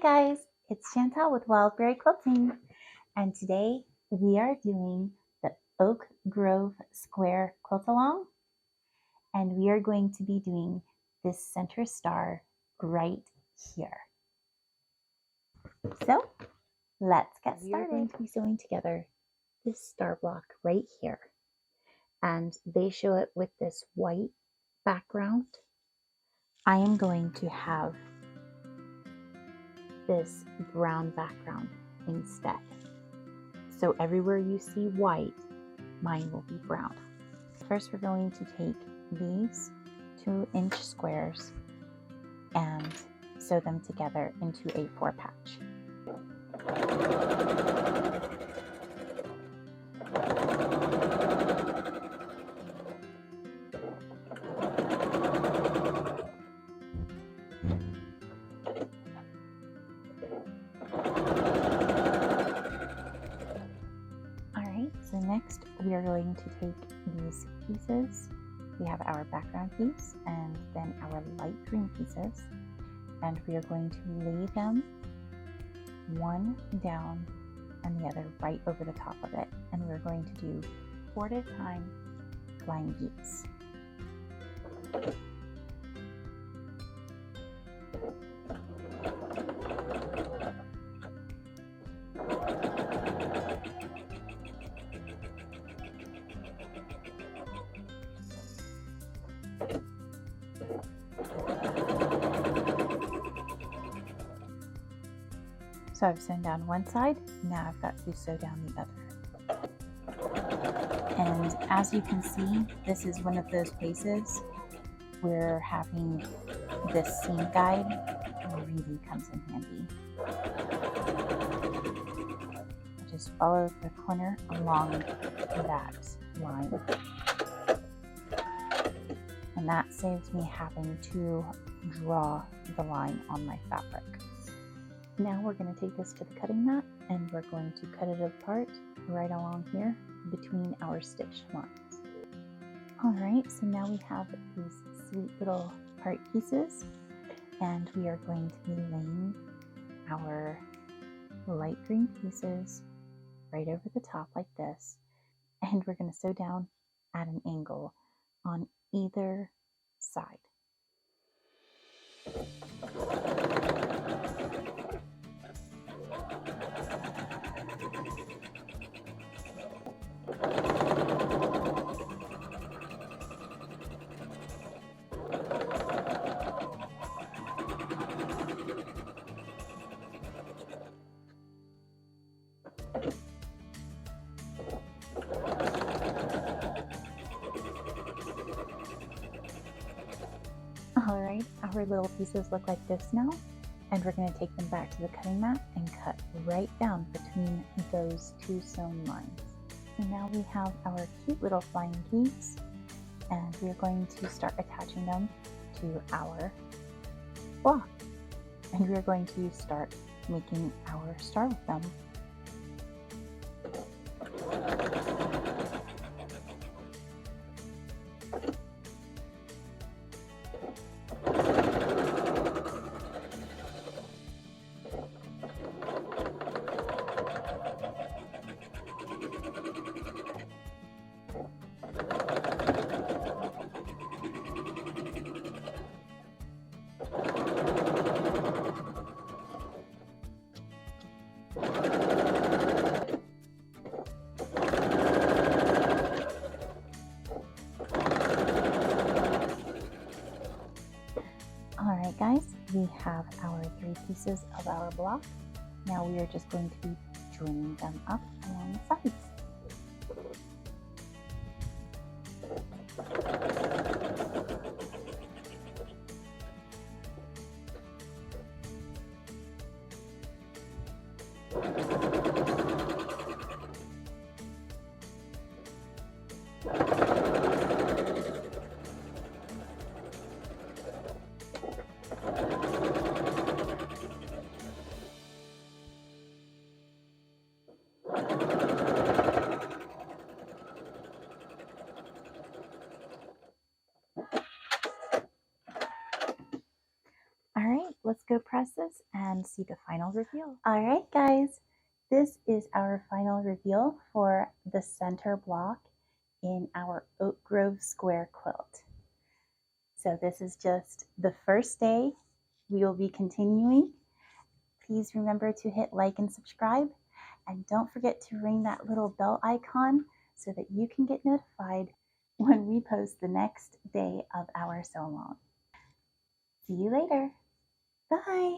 guys, it's Chantal with Wildberry Quilting, and today we are doing the Oak Grove Square Quiltalong, and we are going to be doing this center star right here. So let's get started. We are going to be sewing together this star block right here, and they show it with this white background. I am going to have this brown background instead. So everywhere you see white, mine will be brown. First, we're going to take these 2-inch squares and sew them together into a 4-patch. So next we are going to take these pieces. We have our background piece and then our light green pieces, and we are going to lay them one down and the other right over the top of it, and we're going to do 4 at a time flying geese. So I've sewn down one side, now I've got to sew down the other. And as you can see, this is one of those places where having this seam guide really comes in handy. Just follow the corner along that line. And that saves me having to draw the line on my fabric. Now we're going to take this to the cutting mat and we're going to cut it apart right along here between our stitch lines. Alright, so now we have these sweet little part pieces, and we are going to be laying our light green pieces right over the top like this, and we're going to sew down at an angle on either side. Alright, our little pieces look like this now, and we're going to take them back to the cutting mat and cut right down between those 2 sewn lines. So now we have our cute little flying geese, and we're going to start attaching them to our block. And we're going to start making our star with them. Alright guys, we have our 3 pieces of our block. Now we are just going to be joining them up along the sides. let's go press this and see the final reveal. All right, guys, this is our final reveal for the center block in our Oak Grove square quilt. So this is just the first day. We will be continuing. Please remember to hit like and subscribe, and don't forget to ring that little bell icon so that you can get notified when we post the next day of our sew along. See you later. Bye.